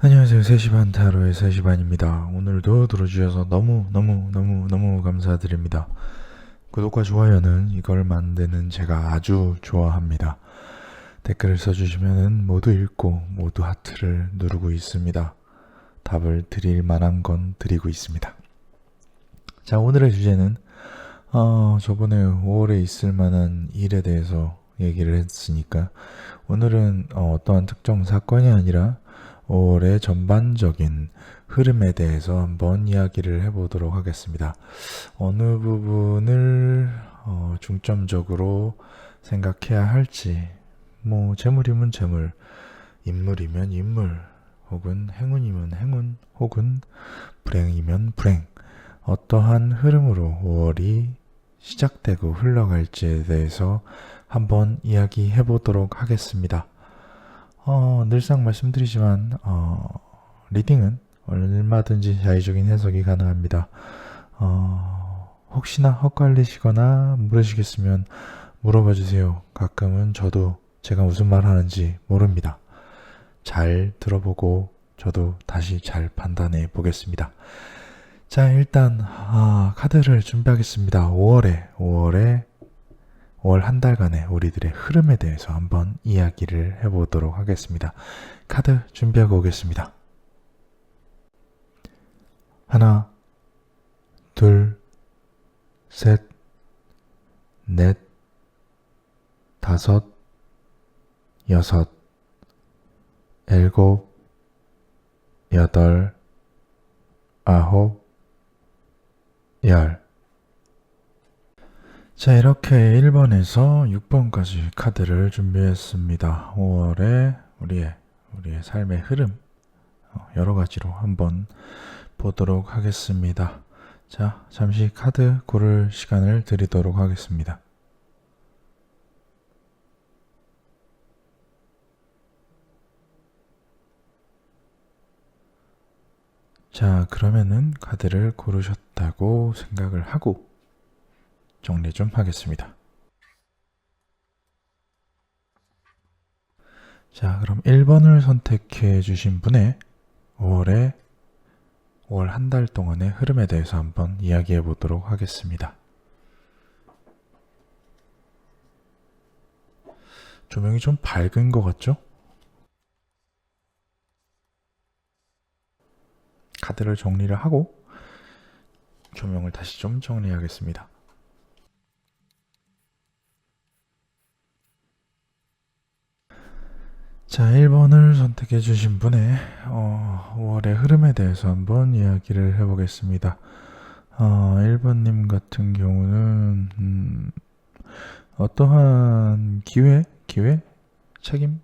안녕하세요. 3시 반 타로의 3시 반입니다. 오늘도 들어주셔서 너무 감사드립니다. 구독과 좋아요는 이걸 만드는 제가 아주 좋아합니다. 댓글을 써주시면 모두 읽고 모두 하트를 누르고 있습니다. 답을 드릴 만한 건 드리고 있습니다. 자, 오늘의 주제는 저번에 5월에 있을 만한 일에 대해서 얘기를 했으니까 오늘은 어떠한 특정 사건이 아니라 5월의 전반적인 흐름에 대해서 한번 이야기를 해보도록 하겠습니다. 어느 부분을 중점적으로 생각해야 할지, 재물이면 재물, 인물이면 인물, 혹은 행운이면 행운, 혹은 불행이면 불행, 어떠한 흐름으로 5월이 시작되고 흘러갈지에 대해서 한번 이야기해 보도록 하겠습니다. 늘상 말씀드리지만 리딩은 얼마든지 자의적인 해석이 가능합니다. 혹시나 헛갈리시거나 물으시겠으면 물어봐 주세요. 가끔은 저도 제가 무슨 말 하는지 모릅니다. 잘 들어보고 저도 다시 잘 판단해 보겠습니다. 자, 일단 카드를 준비하겠습니다. 5월 한 달간의 우리들의 흐름에 대해서 한번 이야기를 해보도록 하겠습니다. 카드 준비하고 오겠습니다. 하나, 둘, 셋, 넷, 다섯, 여섯, 일곱, 여덟, 아홉, 열. 자, 이렇게 1번에서 6번까지 카드를 준비했습니다. 5월에 우리의 삶의 흐름 여러 가지로 한번 보도록 하겠습니다. 자, 잠시 카드 고를 시간을 드리도록 하겠습니다. 자, 그러면은 카드를 고르셨다고 생각을 하고 정리 좀 하겠습니다. 자, 그럼 1번을 선택해 주신 분의 5월 한 달 동안의 흐름에 대해서 한번 이야기해 보도록 하겠습니다. 조명이 좀 밝은 것 같죠? 카드를 정리를 하고 조명을 다시 좀 정리하겠습니다. 자, 1번을 선택해 주신 분의 5월의 흐름에 대해서 한번 이야기를 해보겠습니다. 1번님 같은 경우는 어떠한 기회, 책임,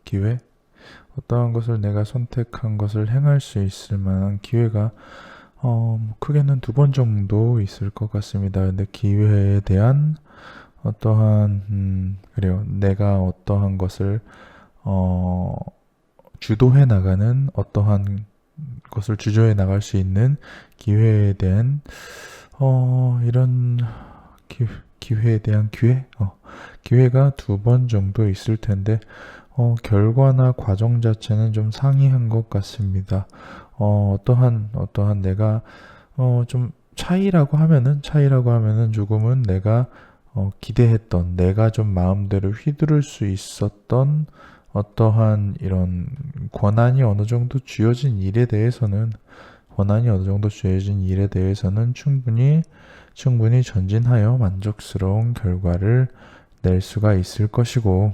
기회, 어떠한 것을 내가 선택한 것을 행할 수 있을 만한 기회가 크게는 2번 정도 있을 것 같습니다. 근데 기회에 대한 어떠한 그래요. 내가 어떠한 것을 주도해 나가는 어떠한 것을 주저해 나갈 수 있는 기회에 대한 이런 기회에 대한 기회가 2번 정도 있을 텐데 결과나 과정 자체는 좀 상이한 것 같습니다. 어떠한 내가 좀 차이라고 하면은 조금은 내가 기대했던, 내가 좀 마음대로 휘두를 수 있었던 어떠한 이런 권한이 어느 정도 주어진 일에 대해서는 충분히 전진하여 만족스러운 결과를 낼 수가 있을 것이고,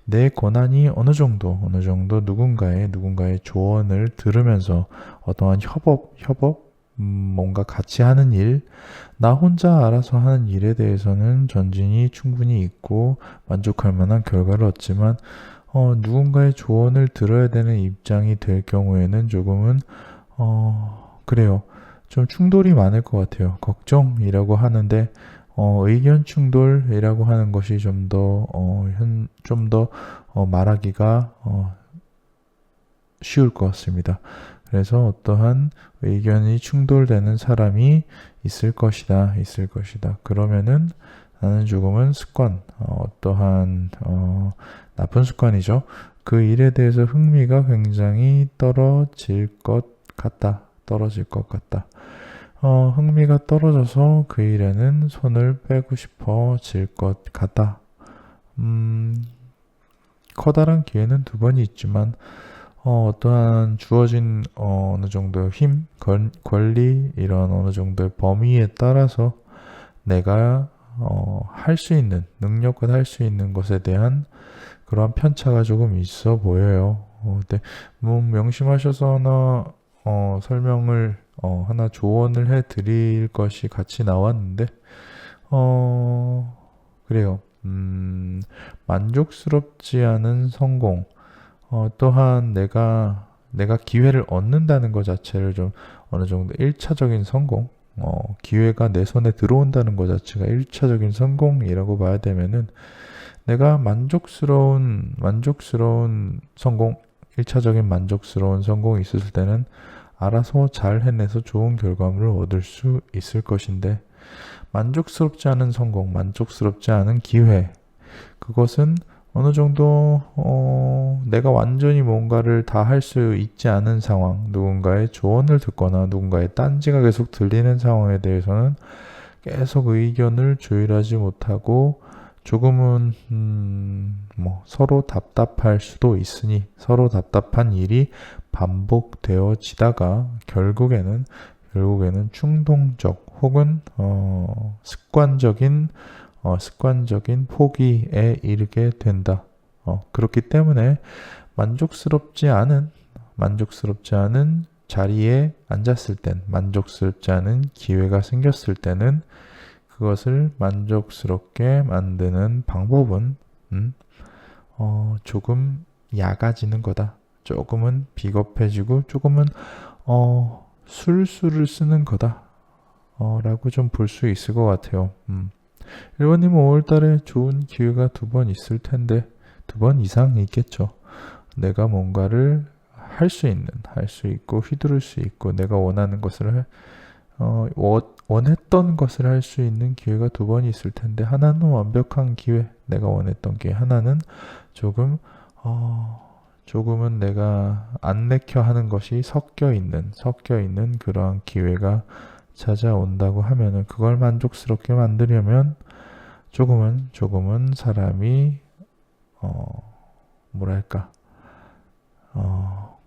내 권한이 어느 정도 누군가의 조언을 들으면서 어떠한 뭔가 같이 하는 일, 나 혼자 알아서 하는 일에 대해서는 전진이 충분히 있고 만족할 만한 결과를 얻지만 누군가의 조언을 들어야 되는 입장이 될 경우에는 조금은 그래요. 좀 충돌이 많을 것 같아요. 걱정이라고 하는데 의견 충돌이라고 하는 것이 좀 더 말하기가 쉬울 것 같습니다. 그래서 어떠한 의견이 충돌되는 사람이 있을 것이다. 그러면은 나는 조금은 습관, 어떠한 나쁜 습관이죠. 그 일에 대해서 흥미가 굉장히 떨어질 것 같다. 흥미가 떨어져서 그 일에는 손을 빼고 싶어질 것 같다. 커다란 기회는 두 번이 있지만 어떠한 주어진 어느 정도의 힘, 권리, 이런 어느 정도의 범위에 따라서 내가 할 수 있는, 능력과 할 수 있는 것에 대한 그러한 편차가 조금 있어 보여요. 근데 뭐 명심하셔서 하나 설명을 하나 조언을 해 드릴 것이 같이 나왔는데 그래요. 만족스럽지 않은 성공, 또한 내가 기회를 얻는다는 것 자체를 좀 어느 정도 1차적인 성공, 기회가 내 손에 들어온다는 것 자체가 1차적인 성공이라고 봐야 되면은 내가 만족스러운 성공, 1차적인 만족스러운 성공이 있었을 때는 알아서 잘 해내서 좋은 결과물을 얻을 수 있을 것인데, 만족스럽지 않은 성공, 만족스럽지 않은 기회, 그것은 어느 정도 내가 완전히 뭔가를 다 할 수 있지 않은 상황, 누군가의 조언을 듣거나 누군가의 딴지가 계속 들리는 상황에 대해서는 계속 의견을 조율하지 못하고 조금은 뭐 서로 답답할 수도 있으니, 서로 답답한 일이 반복되어지다가 결국에는 충동적 혹은 습관적인 포기에 이르게 된다. 그렇기 때문에 만족스럽지 않은 자리에 앉았을 땐, 만족스럽지 않은 기회가 생겼을 때는 그것을 만족스럽게 만드는 방법은 조금 약아지는 거다. 조금은 비겁해지고 조금은 술수를 쓰는 거다. 라고 좀 볼 수 있을 것 같아요. 1번님은 5월달에 좋은 기회가 두 번 있을 텐데, 두 번 이상 있겠죠. 내가 뭔가를 할 수 있고 휘두를 수 있고 내가 원하는 것을 원했던 것을 할 수 있는 기회가 두 번 있을 텐데, 하나는 완벽한 기회, 내가 원했던 기회, 하나는 조금은 내가 안 내켜 하는 것이 섞여 있는 그러한 기회가 찾아온다고 하면은, 그걸 만족스럽게 만들려면 조금은 사람이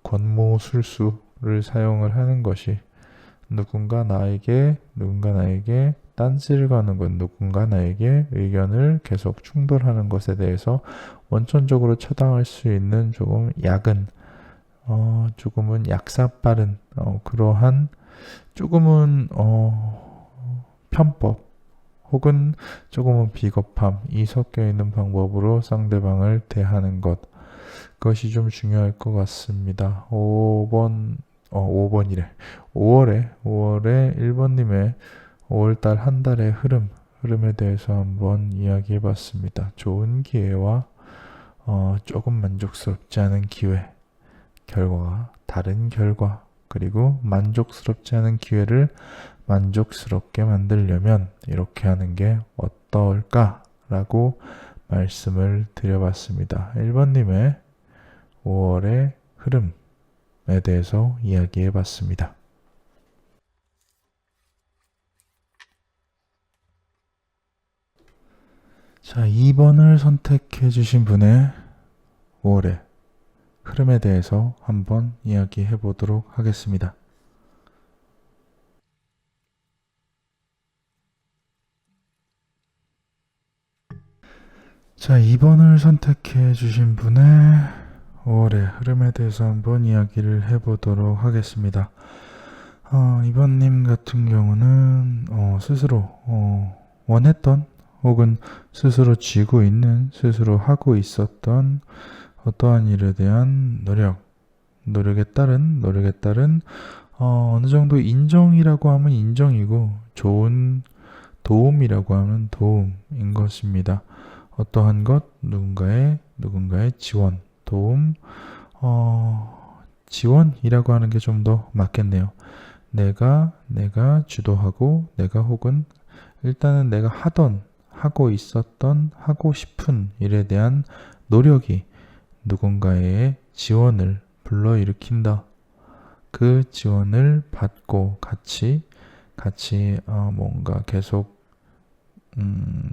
권모술수를 사용을 하는 것이, 누군가 나에게 딴지를 거는 것, 누군가 나에게 의견을 계속 충돌하는 것에 대해서 원천적으로 처당할 수 있는 조금 약은 조금은 약사빠른 그러한 조금은 편법 혹은 조금은 비겁함, 이 섞여 있는 방법으로 상대방을 대하는 것, 그것이 좀 중요할 것 같습니다. 5월에 1번님의 5월달 한 달의 흐름에 대해서 한번 이야기해 봤습니다. 좋은 기회와 조금 만족스럽지 않은 기회, 결과가 다른 결과, 그리고 만족스럽지 않은 기회를 만족스럽게 만들려면 이렇게 하는 게 어떨까라고 말씀을 드려봤습니다. 1번님의 5월의 흐름에 대해서 이야기해 봤습니다. 자, 2번을 선택해 주신 분의 5월의 흐름에 대해서 한번 이야기해 보도록 하겠습니다. 자, 2번을 선택해 주신 분의 5월의 흐름에 대해서 한번 이야기를 해 보도록 하겠습니다. 2번님 같은 경우는 스스로 원했던 혹은 스스로 쥐고 있는, 스스로 하고 있었던 어떠한 일에 대한 노력에 따른 어느 정도 인정이라고 하면 인정이고, 좋은 도움이라고 하면 도움인 것입니다. 어떠한 것, 누군가의 지원, 도움, 지원이라고 하는 게 좀 더 맞겠네요. 내가 주도하고, 혹은 일단은 내가 하고 있었던, 하고 싶은 일에 대한 노력이 누군가의 지원을 불러일으킨다. 그 지원을 받고 같이 뭔가 계속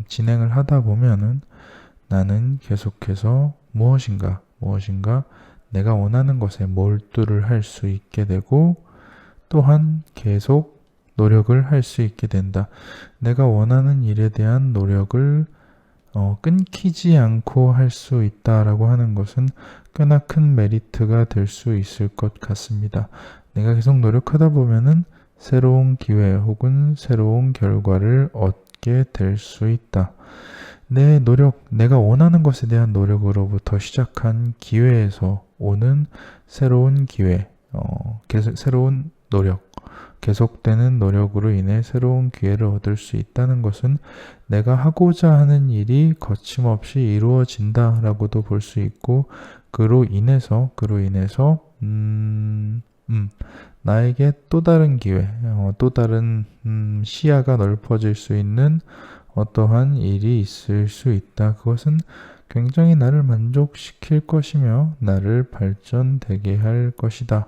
진행을 하다 보면은 나는 계속해서 무엇인가 내가 원하는 것에 몰두를 할 수 있게 되고 또한 계속 노력을 할 수 있게 된다. 내가 원하는 일에 대한 노력을 끊기지 않고 할 수 있다라고 하는 것은 꽤나 큰 메리트가 될 수 있을 것 같습니다. 내가 계속 노력하다 보면은 새로운 기회 혹은 새로운 결과를 얻게 될 수 있다. 내 노력, 내가 원하는 것에 대한 노력으로부터 시작한 기회에서 오는 새로운 기회, 새로운 노력, 계속되는 노력으로 인해 새로운 기회를 얻을 수 있다는 것은 내가 하고자 하는 일이 거침없이 이루어진다라고도 볼 수 있고, 그로 인해서 나에게 또 다른 기회, 또 다른 시야가 넓어질 수 있는 어떠한 일이 있을 수 있다. 그것은 굉장히 나를 만족시킬 것이며 나를 발전되게 할 것이다.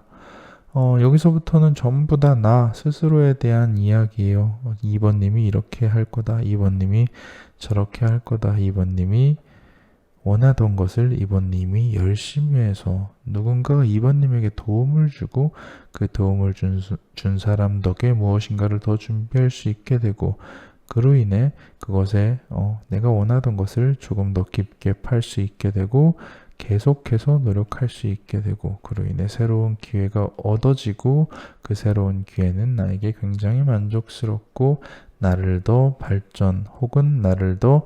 여기서부터는 전부 다 나 스스로에 대한 이야기예요. 2번님이 이렇게 할 거다. 2번님이 저렇게 할 거다. 2번님이 원하던 것을 2번님이 열심히 해서 누군가가 2번님에게 도움을 주고 그 도움을 준 사람 덕에 무엇인가를 더 준비할 수 있게 되고 그로 인해 그것에 내가 원하던 것을 조금 더 깊게 팔 수 있게 되고 계속해서 노력할 수 있게 되고 그로 인해 새로운 기회가 얻어지고 그 새로운 기회는 나에게 굉장히 만족스럽고 나를 더 발전 혹은 나를 더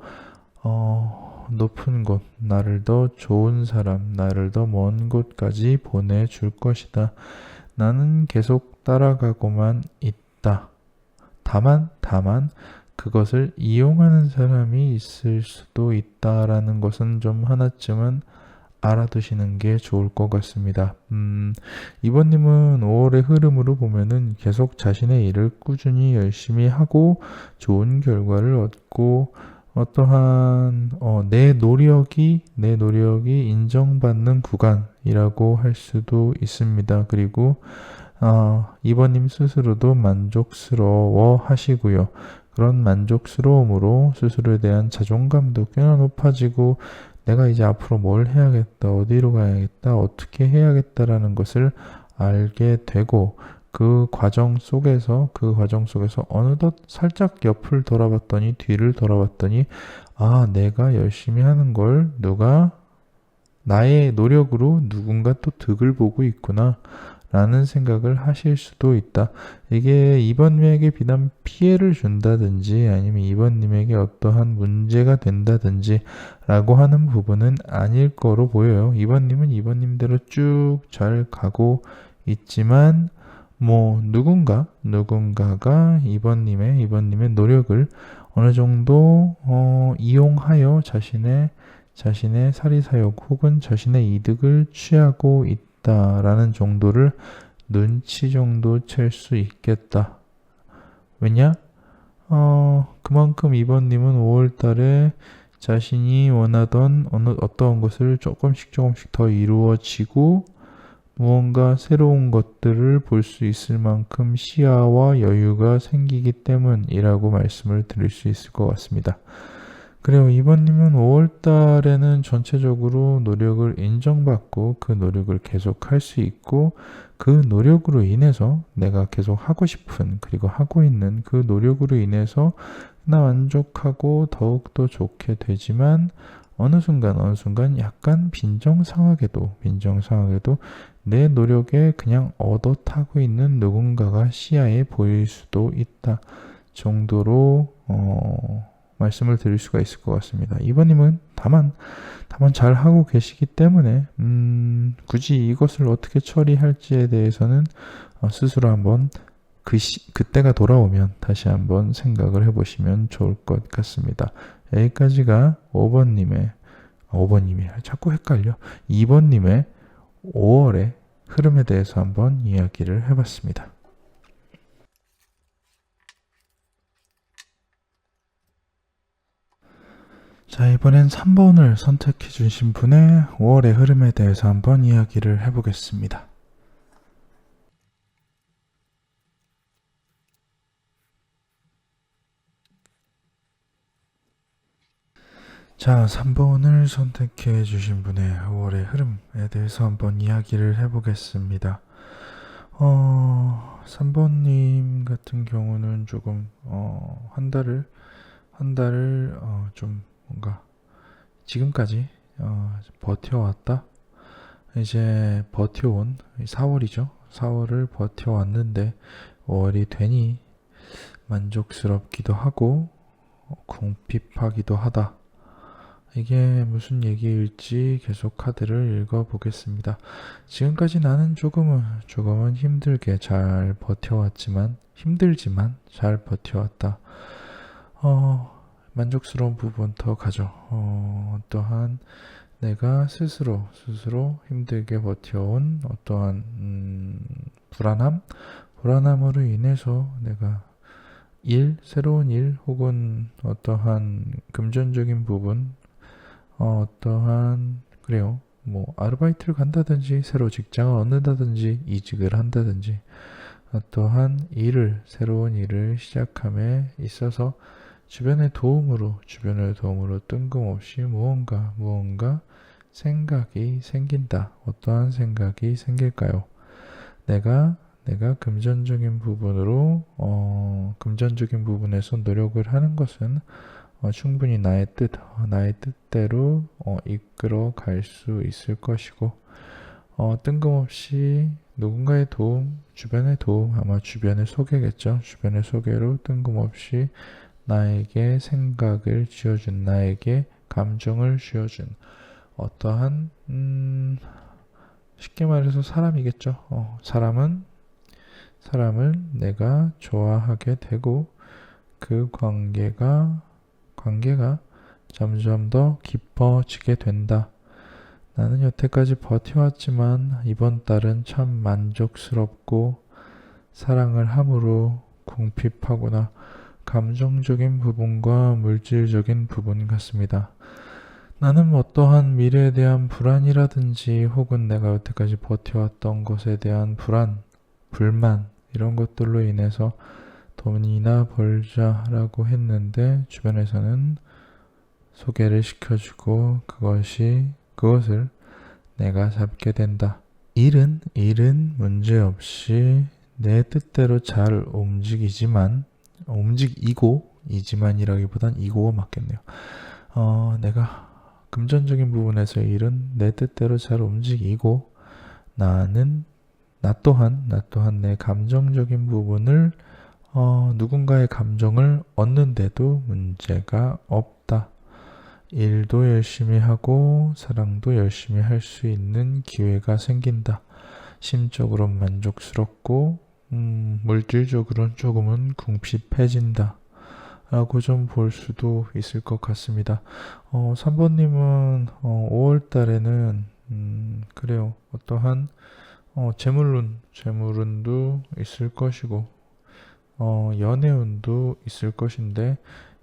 높은 곳, 나를 더 좋은 사람, 나를 더 먼 곳까지 보내줄 것이다. 나는 계속 따라가고만 있다. 다만 그것을 이용하는 사람이 있을 수도 있다라는 것은 좀 하나쯤은 알아두시는 게 좋을 것 같습니다. 이번님은 5월의 흐름으로 보면은 계속 자신의 일을 꾸준히 열심히 하고 좋은 결과를 얻고 어떠한 내 노력이 인정받는 구간이라고 할 수도 있습니다. 그리고 이번님 스스로도 만족스러워 하시고요. 그런 만족스러움으로 스스로에 대한 자존감도 꽤나 높아지고 내가 이제 앞으로 뭘 해야겠다, 어디로 가야겠다, 어떻게 해야겠다라는 것을 알게 되고 그 과정 속에서 어느덧 살짝 옆을 돌아봤더니 뒤를 돌아봤더니 내가 열심히 하는 걸 나의 노력으로 누군가 또 득을 보고 있구나 라는 생각을 하실 수도 있다. 이게 2번님에게 비단 피해를 준다든지 아니면 2번님에게 어떠한 문제가 된다든지 라고 하는 부분은 아닐 거로 보여요. 2번님은 2번님대로 쭉 잘 가고 있지만 누군가가 2번님의 노력을 어느 정도 이용하여 자신의 사리사욕 혹은 자신의 이득을 취하고 있다라는 정도를 눈치 정도 챌 수 있겠다. 왜냐? 그만큼 2번님은 5월달에 자신이 원하던 어떤 것을 조금씩 더 이루어지고 무언가 새로운 것들을 볼 수 있을 만큼 시야와 여유가 생기기 때문이라고 말씀을 드릴 수 있을 것 같습니다. 그래요. 2번님은 5월달에는 전체적으로 노력을 인정받고 그 노력을 계속 할 수 있고 그 노력으로 인해서 내가 계속 하고 싶은 그리고 하고 있는 그 노력으로 인해서 나 만족하고 더욱더 좋게 되지만 어느 순간 약간 빈정상하게도 내 노력에 그냥 얻어 타고 있는 누군가가 시야에 보일 수도 있다 정도로 말씀을 드릴 수가 있을 것 같습니다. 2번님은 다만 잘 하고 계시기 때문에 굳이 이것을 어떻게 처리할지에 대해서는 스스로 한번 그때가 돌아오면 다시 한번 생각을 해보시면 좋을 것 같습니다. 여기까지가 5번님의 자꾸 헷갈려. 2번님의 5월의 흐름에 대해서 한번 이야기를 해봤습니다. 자, 이번엔 3번을 선택해 주신 분의 5월의 흐름에 대해서 한번 이야기를 해보겠습니다. 자, 3번을 선택해 주신 분의 5월의 흐름에 대해서 한번 이야기를 해보겠습니다. 3번님 같은 경우는 조금, 한 달을, 좀 뭔가 지금까지, 버텨왔다? 이제 버텨온 4월이죠. 4월을 버텨왔는데 5월이 되니 만족스럽기도 하고 궁핍하기도 하다. 이게 무슨 얘기일지 계속 카드를 읽어보겠습니다. 지금까지 나는 조금은 힘들게 잘 버텨왔지만, 힘들지만 잘 버텨왔다. 만족스러운 부분 더 가져. 또한 내가 스스로 힘들게 버텨온 어떠한 불안함으로 인해서 내가 새로운 일 혹은 어떠한 금전적인 부분, 그래요. 뭐 아르바이트를 간다든지 새로 직장을 얻는다든지 이직을 한다든지 어떠한 새로운 일을 시작함에 있어서 주변의 도움으로 뜬금없이 무언가 생각이 생긴다. 어떠한 생각이 생길까요? 내가 금전적인 부분에서 노력을 하는 것은 충분히 나의 뜻대로 이끌어 갈 수 있을 것이고, 뜬금없이 누군가의 도움, 주변의 도움, 아마 주변의 소개겠죠. 주변의 소개로 뜬금없이 나에게 생각을 쥐어준, 나에게 감정을 쥐어준 어떠한 쉽게 말해서 사람이겠죠. 사람을 내가 좋아하게 되고 그 관계가 점점 더 깊어지게 된다. 나는 여태까지 버텨왔지만 이번 달은 참 만족스럽고 사랑을 함으로 궁핍하구나. 감정적인 부분과 물질적인 부분 같습니다. 나는 어떠한 미래에 대한 불안이라든지 혹은 내가 여태까지 버텨왔던 것에 대한 불만 이런 것들로 인해서 돈이나 벌자라고 했는데 주변에서는 소개를 시켜주고 그것을 내가 잡게 된다. 일은 문제없이 내 뜻대로 잘 이지만이라기보단 이고가 맞겠네요. 내가 금전적인 부분에서 일은 내 뜻대로 잘 움직이고 나 또한 내 감정적인 부분을 누군가의 감정을 얻는데도 문제가 없다. 일도 열심히 하고 사랑도 열심히 할 수 있는 기회가 생긴다. 심적으로 만족스럽고 물질적으로는 조금은 궁핍해진다. 라고 좀 볼 수도 있을 것 같습니다. 3번님은 5월 달에는 그래요. 어떠한 재물운도 있을 것이고 연애운도 있을 것인데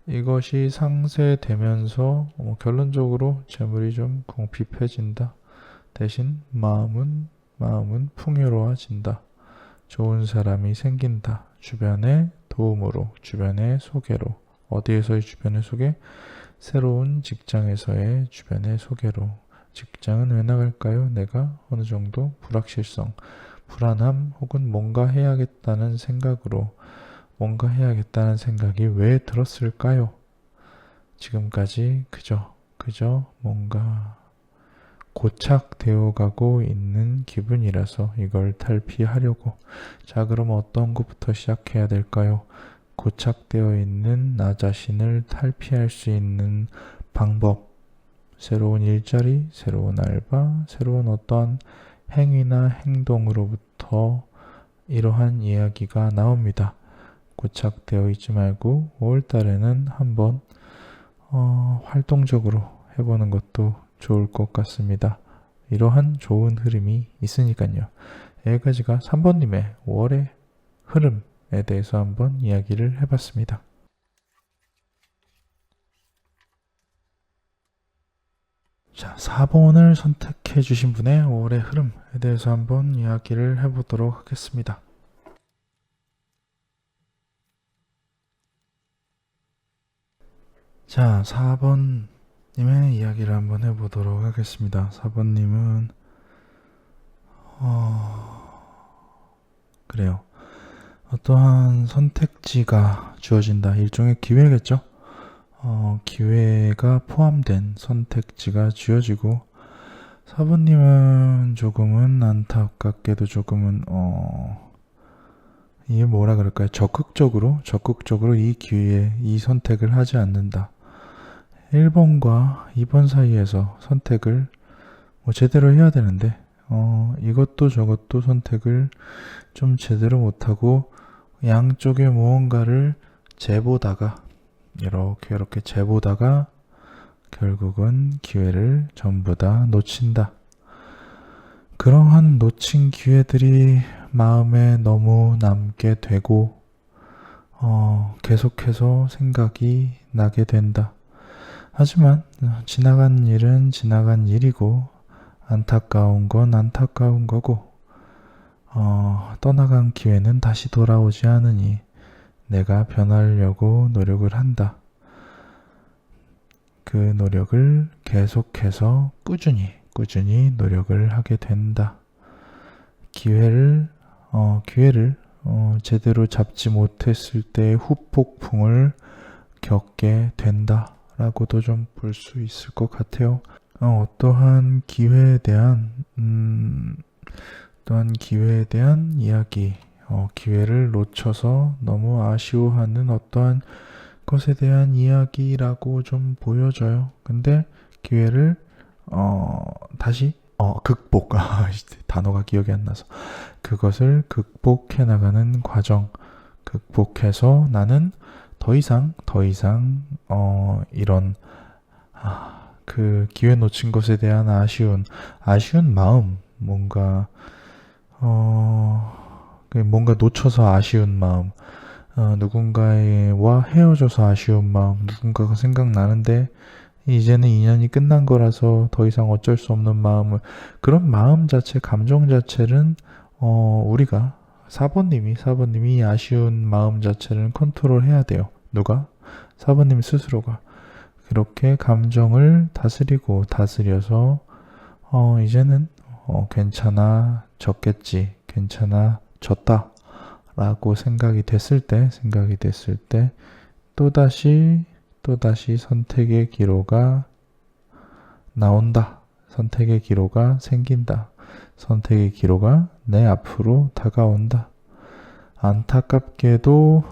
이것이 상쇄되면서 결론적으로 재물이 좀 궁핍해진다. 대신 마음은 풍요로워진다. 좋은 사람이 생긴다. 주변의 도움으로, 주변의 소개로. 어디에서의 주변의 소개? 새로운 직장에서의 주변의 소개로. 직장은 왜 나갈까요? 내가 어느 정도 불확실성, 불안함 혹은 뭔가 해야겠다는 생각이 왜 들었을까요? 지금까지 그저 뭔가 고착되어 가고 있는 기분이라서 이걸 탈피하려고. 자, 그럼 어떤 것부터 시작해야 될까요? 고착되어 있는 나 자신을 탈피할 수 있는 방법. 새로운 일자리, 새로운 알바, 새로운 어떠한 행위나 행동으로부터 이러한 이야기가 나옵니다. 고착되어 있지 말고 5월달에는 한번 활동적으로 해보는 것도 좋을 것 같습니다. 이러한 좋은 흐름이 있으니까요. 여기까지가 3번님의 5월의 흐름에 대해서 한번 이야기를 해봤습니다. 자, 4번을 선택해 주신 분의 올해 흐름에 대해서 한번 이야기를 해보도록 하겠습니다. 자, 4번님의 이야기를 한번 해보도록 하겠습니다. 4번님은 그래요. 어떠한 선택지가 주어진다. 일종의 기회겠죠. 기회가 포함된 선택지가 주어지고, 4번님은 조금은 안타깝게도 조금은 이게 뭐라 그럴까요? 적극적으로 이 기회에 이 선택을 하지 않는다. 1번과 2번 사이에서 선택을 제대로 해야 되는데 이것도 저것도 선택을 좀 제대로 못하고 양쪽에 무언가를 재보다가 이렇게 재보다가 결국은 기회를 전부 다 놓친다. 그러한 놓친 기회들이 마음에 너무 남게 되고 계속해서 생각이 나게 된다. 하지만 지나간 일은 지나간 일이고 안타까운 건 안타까운 거고 떠나간 기회는 다시 돌아오지 않으니 내가 변하려고 노력을 한다. 그 노력을 계속해서 꾸준히 노력을 하게 된다. 기회를 제대로 잡지 못했을 때의 후폭풍을 겪게 된다라고도 좀 볼 수 있을 것 같아요. 어떠한 기회에 대한 이야기, 기회를 놓쳐서 너무 아쉬워하는 어떠한 것에 대한 이야기라고 좀 보여져요. 근데 기회를 다시 극복, 단어가 기억이 안 나서 그것을 극복해 나가는 과정, 극복해서 나는 더 이상 이런 그 기회 놓친 것에 대한 아쉬운 마음, 뭔가 놓쳐서 아쉬운 마음, 누군가와 헤어져서 아쉬운 마음, 누군가가 생각나는데 이제는 인연이 끝난 거라서 더 이상 어쩔 수 없는 마음을, 그런 마음 자체, 감정 자체는 우리가 4번님이 아쉬운 마음 자체를 컨트롤해야 돼요. 누가? 4번님 스스로가. 그렇게 감정을 다스려서 이제는 괜찮아 졌다 라고 생각이 됐을 때 또다시 선택의 기로가 나온다. 선택의 기로가 생긴다. 선택의 기로가 내 앞으로 다가온다. 안타깝게도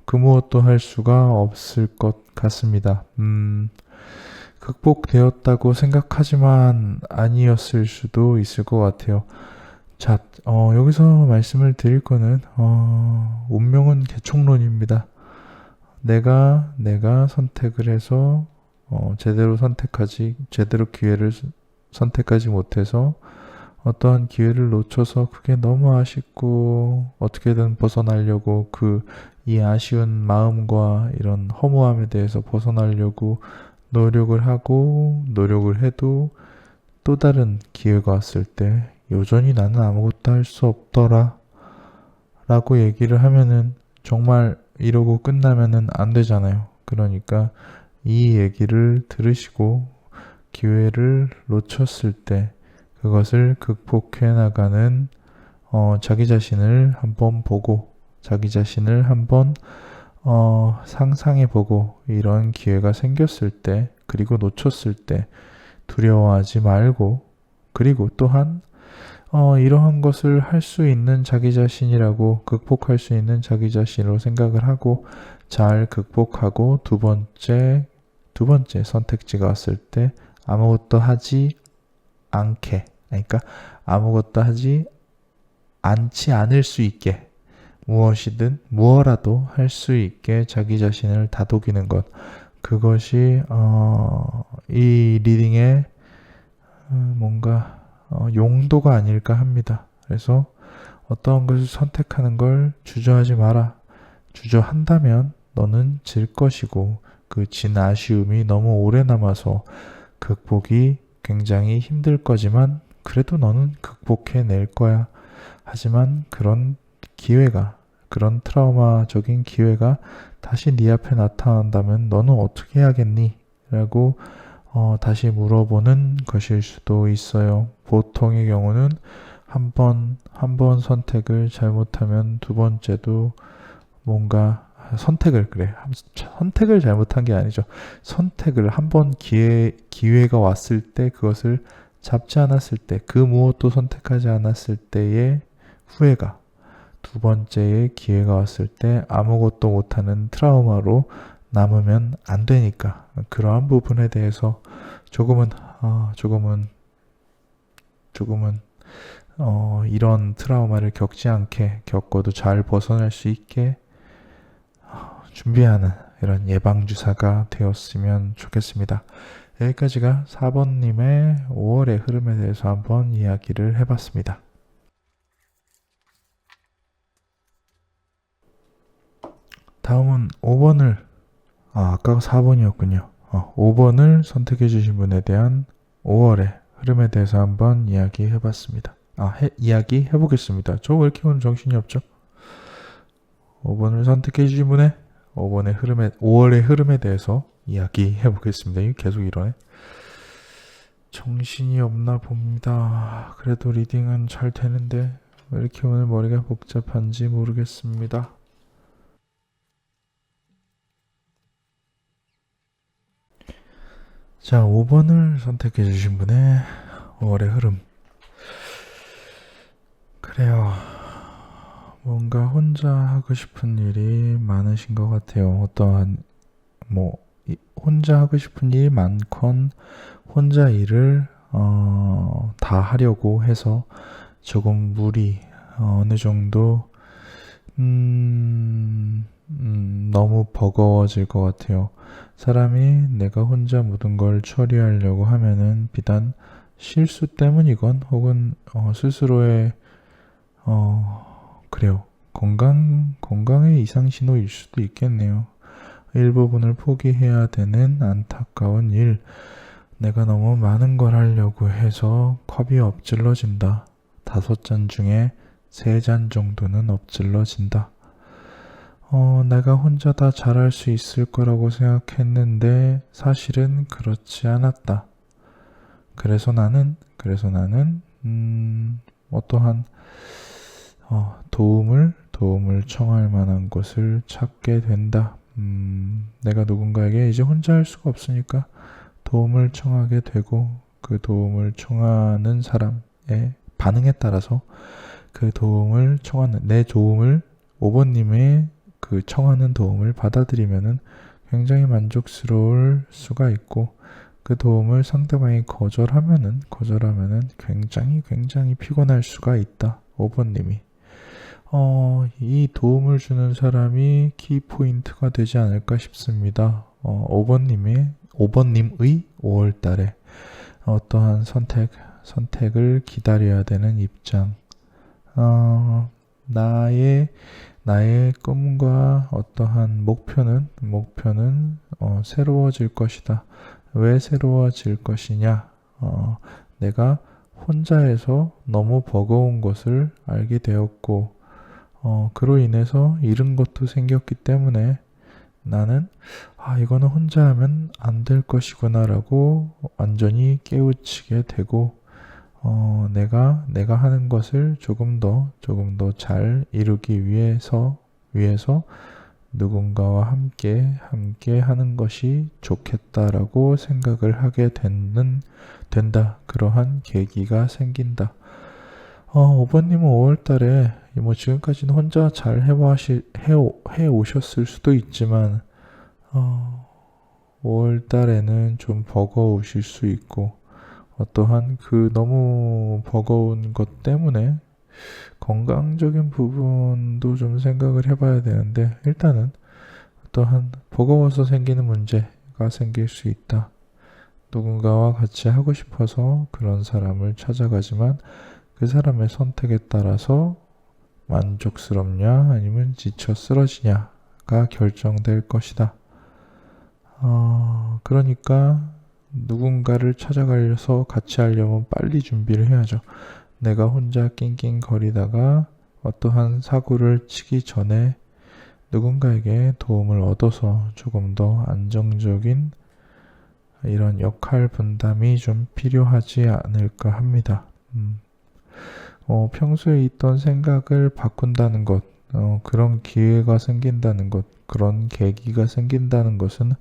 그 무엇도 할 수가 없을 것 같습니다. 극복되었다고 생각하지만 아니었을 수도 있을 것 같아요. 자, 여기서 말씀을 드릴 거는 운명은 개총론입니다. 내가 선택을 해서 제대로 기회를 선택하지 못해서 어떠한 기회를 놓쳐서 그게 너무 아쉽고 어떻게든 벗어나려고 이 아쉬운 마음과 이런 허무함에 대해서 벗어나려고 노력을 해도 또 다른 기회가 왔을 때 여전히 나는 아무것도 할 수 없더라 라고 얘기를 하면은 정말 이러고 끝나면은 안 되잖아요. 그러니까 이 얘기를 들으시고 기회를 놓쳤을 때 그것을 극복해 나가는 자기 자신을 한번 보고 자기 자신을 한번 상상해 보고 이런 기회가 생겼을 때 그리고 놓쳤을 때 두려워하지 말고 그리고 또한 이러한 것을 할 수 있는 자기 자신이라고 극복할 수 있는 자기 자신으로 생각을 하고 잘 극복하고 두 번째 선택지가 왔을 때 아무것도 하지 않게 그러니까 아무것도 하지 않지 않을 수 있게 무엇라도 할 수 있게 자기 자신을 다독이는 것 그것이 이 리딩의 뭔가 용도가 아닐까 합니다. 그래서 어떠한 것을 선택하는 걸 주저하지 마라. 주저한다면 너는 질 것이고 그 진 아쉬움이 너무 오래 남아서 극복이 굉장히 힘들 거지만 그래도 너는 극복해낼 거야. 하지만 그런 기회가, 그런 트라우마적인 기회가 다시 네 앞에 나타난다면 너는 어떻게 해야겠니? 라고 다시 물어보는 것일 수도 있어요. 보통의 경우는 한 번 선택을 잘못하면 두 번째도 뭔가 선택을 잘못한 게 아니죠. 선택을 한 번 기회가 왔을 때 그것을 잡지 않았을 때, 그 무엇도 선택하지 않았을 때의 후회가 두 번째의 기회가 왔을 때 아무것도 못하는 트라우마로 남으면 안 되니까 그러한 부분에 대해서 조금은 이런 트라우마를 겪지 않게 겪어도 잘 벗어날 수 있게 준비하는 이런 예방주사가 되었으면 좋겠습니다. 여기까지가 4번님의 5월의 흐름에 대해서 한번 이야기를 해봤습니다. 다음은 5번을 아까 4번이었군요. 5번을 선택해 주신 분에 대한 5월의 흐름에 대해서 한번 이야기해봤습니다. 이야기해보겠습니다. 저 왜 이렇게 오늘 정신이 없죠? 5번을 선택해 주신 분의 5월의 흐름에 대해서 이야기해보겠습니다. 이거 계속 이러네. 정신이 없나 봅니다. 그래도 리딩은 잘 되는데 왜 이렇게 오늘 머리가 복잡한지 모르겠습니다. 자, 5번을 선택해 주신 분의 5월의 흐름. 그래요. 뭔가 혼자 하고 싶은 일이 많으신 것 같아요. 어떠한 혼자 하고 싶은 일이 많건 혼자 일을 다 하려고 해서 조금 무리 어느 정도 너무 버거워질 것 같아요. 사람이 내가 혼자 모든 걸 처리하려고 하면은 비단 실수 때문이건 혹은 스스로의 그래요. 건강의 이상 신호일 수도 있겠네요. 일부분을 포기해야 되는 안타까운 일. 내가 너무 많은 걸 하려고 해서 컵이 엎질러진다. 5잔 중에 3잔 정도는 엎질러진다. 내가 혼자 다 잘할 수 있을 거라고 생각했는데 사실은 그렇지 않았다. 그래서 나는 어떠한 도움을 청할 만한 것을 찾게 된다. 내가 누군가에게 이제 혼자 할 수가 없으니까 도움을 청하게 되고 그 도움을 청하는 사람의 반응에 따라서 그 도움을 청하는 내 도움을 5번님의 그 청하는 도움을 받아들이면은 굉장히 만족스러울 수가 있고 그 도움을 상대방이 거절하면은 굉장히 피곤할 수가 있다. 5번님이. 이 도움을 주는 사람이 키포인트가 되지 않을까 싶습니다. 5번님의 5월달에 어떠한 선택을 기다려야 되는 입장. 나의 꿈과 어떠한 목표는 새로워질 것이다. 왜 새로워질 것이냐? 내가 혼자해서 너무 버거운 것을 알게 되었고, 그로 인해서 잃은 것도 생겼기 때문에 나는 이거는 혼자 하면 안 될 것이구나 라고 완전히 깨우치게 되고 내가 하는 것을 조금 더 잘 이루기 위해서 누군가와 함께 하는 것이 좋겠다라고 생각을 하게 된다. 그러한 계기가 생긴다. 5번님은 5월달에 지금까지는 혼자 잘 해 오셨을 수도 있지만 5월달에는 좀 버거우실 수 있고 어떠한 그 너무 버거운 것 때문에 건강적인 부분도 좀 생각을 해봐야 되는데 일단은 어떠한 버거워서 생기는 문제가 생길 수 있다. 누군가와 같이 하고 싶어서 그런 사람을 찾아가지만 그 사람의 선택에 따라서 만족스럽냐 아니면 지쳐 쓰러지냐가 결정될 것이다. 그러니까 누군가를 찾아가서 같이 하려면 빨리 준비를 해야죠. 내가 혼자 낑낑거리다가 어떠한 사고를 치기 전에 누군가에게 도움을 얻어서 조금 더 안정적인 이런 역할 분담이 좀 필요하지 않을까 합니다. 평소에 있던 생각을 바꾼다는 것, 그런 기회가 생긴다는 것, 그런 계기가 생긴다는 것은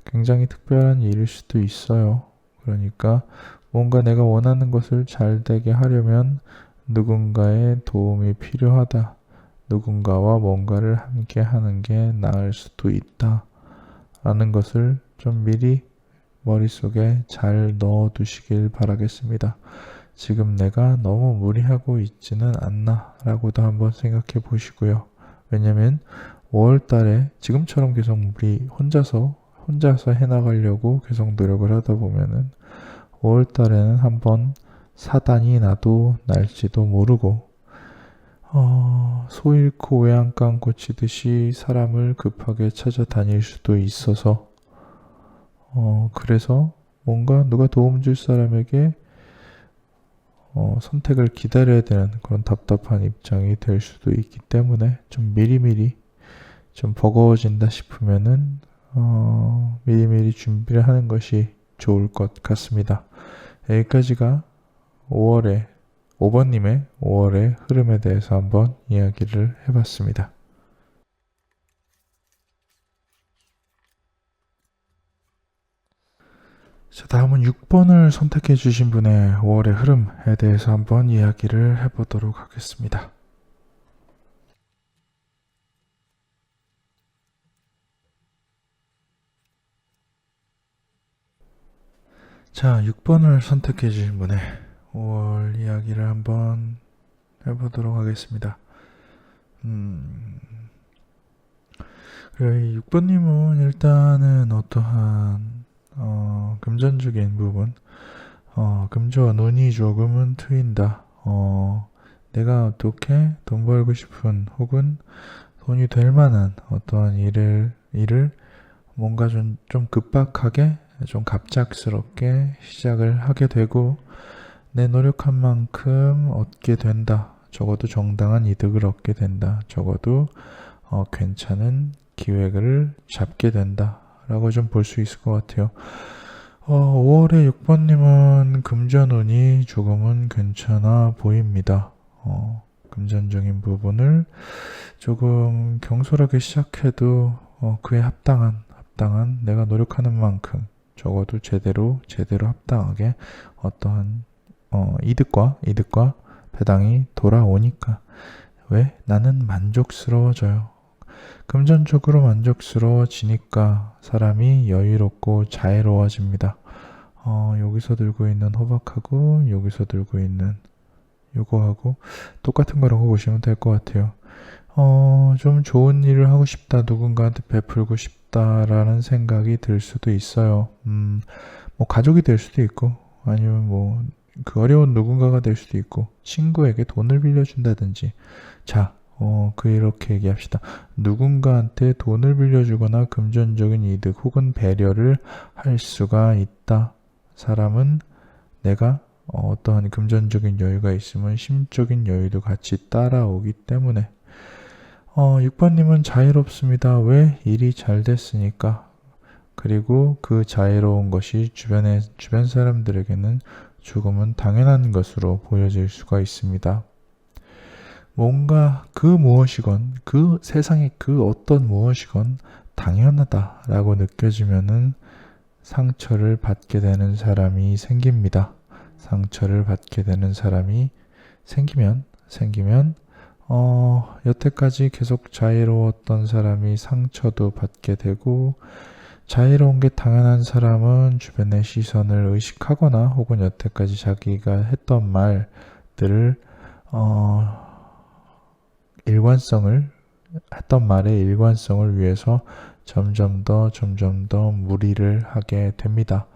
굉장히 특별한 일일 수도 있어요. 그러니까 뭔가 내가 원하는 것을 잘 되게 하려면 누군가의 도움이 필요하다. 누군가와 뭔가를 함께 하는 게 나을 수도 있다. 라는 것을 좀 미리 머릿속에 잘 넣어 두시길 바라겠습니다. 지금 내가 너무 무리하고 있지는 않나 라고도 한번 생각해 보시고요. 왜냐면 5월 달에 지금처럼 계속 우리 혼자서 해나가려고 계속 노력을 하다 보면은 5월 달에는 한번 사단이 나도 날지도 모르고 소 잃고 외양간 고치듯이 사람을 급하게 찾아다닐 수도 있어서 그래서 뭔가 누가 도움 줄 사람에게 선택을 기다려야 되는 그런 답답한 입장이 될 수도 있기 때문에 좀 미리미리 좀 버거워진다 싶으면은 미리미리 준비를 하는 것이 좋을 것 같습니다. 여기까지가 5번님의 5월의 흐름에 대해서 한번 이야기를 해봤습니다. 자, 다음은 6번을 선택해 주신 분의 5월의 흐름에 대해서 한번 이야기를 해보도록 하겠습니다. 자, 6번을 선택해 주신 분의 5월 이야기를 한번 해보도록 하겠습니다. 그래, 6번님은 일단은 어떠한 금전적인 부분, 금조와 논이 조금은 트인다. 내가 어떻게 돈 벌고 싶은 혹은 돈이 될 만한 어떠한 일을 뭔가 좀 급박하게 좀 갑작스럽게 시작을 하게 되고 내 노력한 만큼 얻게 된다. 적어도 정당한 이득을 얻게 된다. 적어도 괜찮은 기획을 잡게 된다. 라고 좀 볼 수 있을 것 같아요. 5월에 6번님은 금전운이 조금은 괜찮아 보입니다. 금전적인 부분을 조금 경솔하게 시작해도 그에 합당한 내가 노력하는 만큼 적어도 제대로 합당하게 어떠한 이득과 배당이 돌아오니까 왜? 나는 만족스러워져요. 금전적으로 만족스러워지니까 사람이 여유롭고 자애로워집니다. 여기서 들고 있는 호박하고 여기서 들고 있는 요거하고 똑같은 거라고 보시면 될 것 같아요. 좀 좋은 일을 하고 싶다, 누군가한테 베풀고 싶다라는 생각이 들 수도 있어요. 뭐 가족이 될 수도 있고 아니면 뭐 그 어려운 누군가가 될 수도 있고 친구에게 돈을 빌려준다든지 이렇게 얘기합시다. 누군가한테 돈을 빌려주거나 금전적인 이득 혹은 배려를 할 수가 있다. 사람은 내가 어떠한 금전적인 여유가 있으면 심적인 여유도 같이 따라오기 때문에 6번님은 자유롭습니다. 왜? 일이 잘 됐으니까. 그리고 그 자유로운 것이 주변 사람들에게는 조금은 당연한 것으로 보여질 수가 있습니다. 뭔가 그 무엇이건 그 세상의 그 어떤 무엇이건 당연하다라고 느껴지면은 상처를 받게 되는 사람이 생깁니다. 상처를 받게 되는 사람이 생기면 여태까지 계속 자유로웠던 사람이 상처도 받게 되고 자유로운 게 당연한 사람은 주변의 시선을 의식하거나 혹은 여태까지 자기가 했던 말들을 했던 말의 일관성을 위해서 점점 더 무리를 하게 됩니다.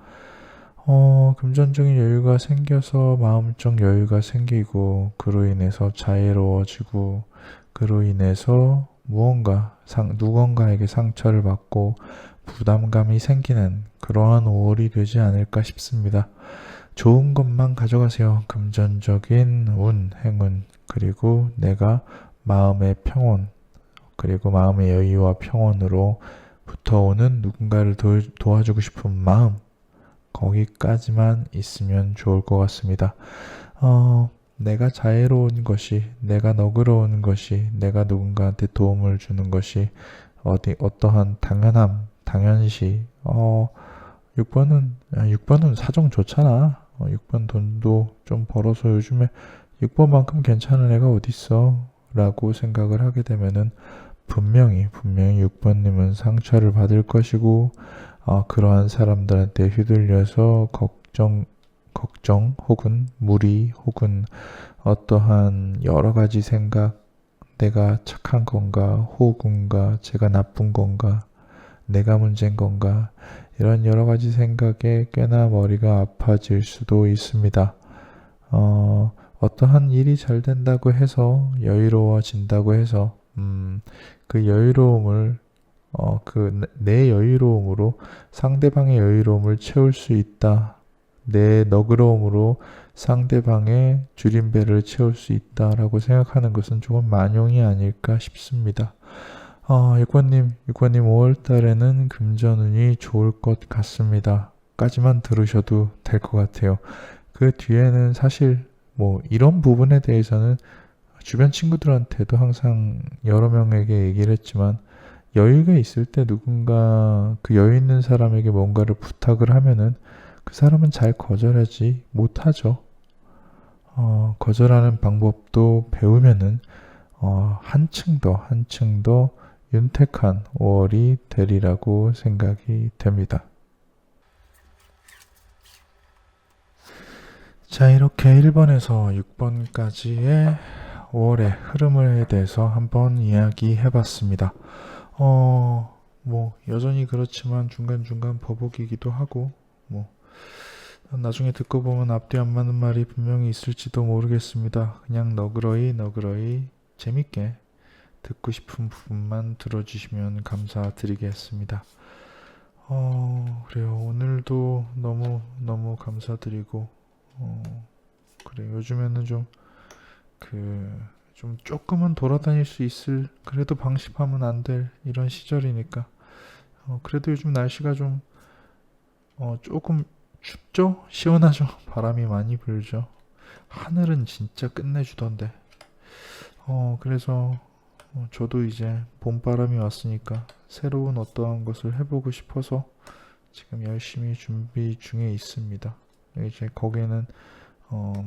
금전적인 여유가 생겨서 마음적 여유가 생기고 그로 인해서 자애로워지고 그로 인해서 누군가에게 상처를 받고 부담감이 생기는 그러한 5월이 되지 않을까 싶습니다. 좋은 것만 가져가세요. 금전적인 운, 행운, 그리고 내가 마음의 평온, 그리고 마음의 여유와 평온으로 붙어오는 누군가를 도와주고 싶은 마음, 거기까지만 있으면 좋을 것 같습니다. 내가 자애로운 것이, 내가 너그러운 것이, 내가 누군가한테 도움을 주는 것이 어떠한 당연함, 당연시, 6번은 사정 좋잖아. 6번 돈도 좀 벌어서 요즘에 6번만큼 괜찮은 애가 어딨어? 라고 생각을 하게 되면은 분명히 6번님은 상처를 받을 것이고, 그러한 사람들한테 휘둘려서 걱정 혹은 무리 혹은 어떠한 여러 가지 생각, 내가 착한 건가, 호구인가, 제가 나쁜 건가, 내가 문제인 건가, 이런 여러 가지 생각에 꽤나 머리가 아파질 수도 있습니다. 어떠한 일이 잘 된다고 해서 여유로워진다고 해서 그 여유로움을 내 여유로움으로 상대방의 여유로움을 채울 수 있다. 내 너그러움으로 상대방의 줄임배를 채울 수 있다라고 생각하는 것은 조금 만용이 아닐까 싶습니다. 6번님 5월 달에는 금전운이 좋을 것 같습니다. 까지만 들으셔도 될 것 같아요. 그 뒤에는 사실 이런 부분에 대해서는 주변 친구들한테도 항상 여러 명에게 얘기를 했지만, 여유가 있을 때 누군가 그 여유 있는 사람에게 뭔가를 부탁을 하면은 그 사람은 잘 거절하지 못하죠. 거절하는 방법도 배우면은 한층 더 윤택한 5월이 되리라고 생각이 됩니다. 자, 이렇게 1번에서 6번까지의 5월의 흐름에 대해서 한번 이야기해 봤습니다. 여전히 그렇지만 중간중간 버벅이기도 하고, 나중에 듣고 보면 앞뒤 안 맞는 말이 분명히 있을지도 모르겠습니다. 그냥 너그러이 재밌게 듣고 싶은 부분만 들어주시면 감사드리겠습니다. 그래요. 오늘도 너무 감사드리고, 그래, 요즘에는 좀 조금은 돌아다닐 수 있을, 그래도 방심하면 안 될 이런 시절이니까, 그래도 요즘 날씨가 좀, 조금 춥죠? 시원하죠? 바람이 많이 불죠? 하늘은 진짜 끝내주던데. 그래서, 저도 이제 봄바람이 왔으니까 새로운 어떠한 것을 해보고 싶어서 지금 열심히 준비 중에 있습니다. 이제 거기에는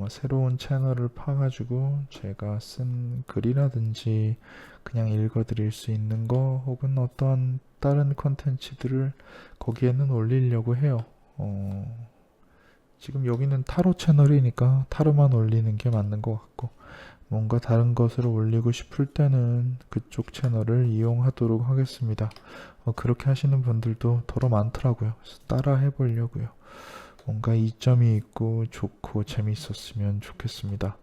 새로운 채널을 파가지고 제가 쓴 글이라든지 그냥 읽어드릴 수 있는 거 혹은 어떠한 다른 컨텐츠들을 거기에는 올리려고 해요. 지금 여기는 타로 채널이니까 타로만 올리는 게 맞는 것 같고, 뭔가 다른 것을 올리고 싶을 때는 그쪽 채널을 이용하도록 하겠습니다. 그렇게 하시는 분들도 더러 많더라고요. 그래서 따라 해보려고요. 뭔가 이점이 있고 좋고 재밌었으면 좋겠습니다.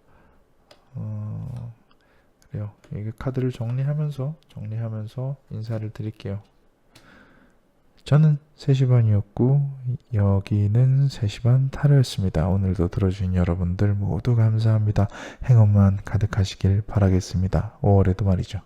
그래요. 이게 카드를 정리하면서 인사를 드릴게요. 저는 3시반이었고 여기는 3시반 타로였습니다. 오늘도 들어주신 여러분들 모두 감사합니다. 행운만 가득하시길 바라겠습니다. 5월에도 말이죠.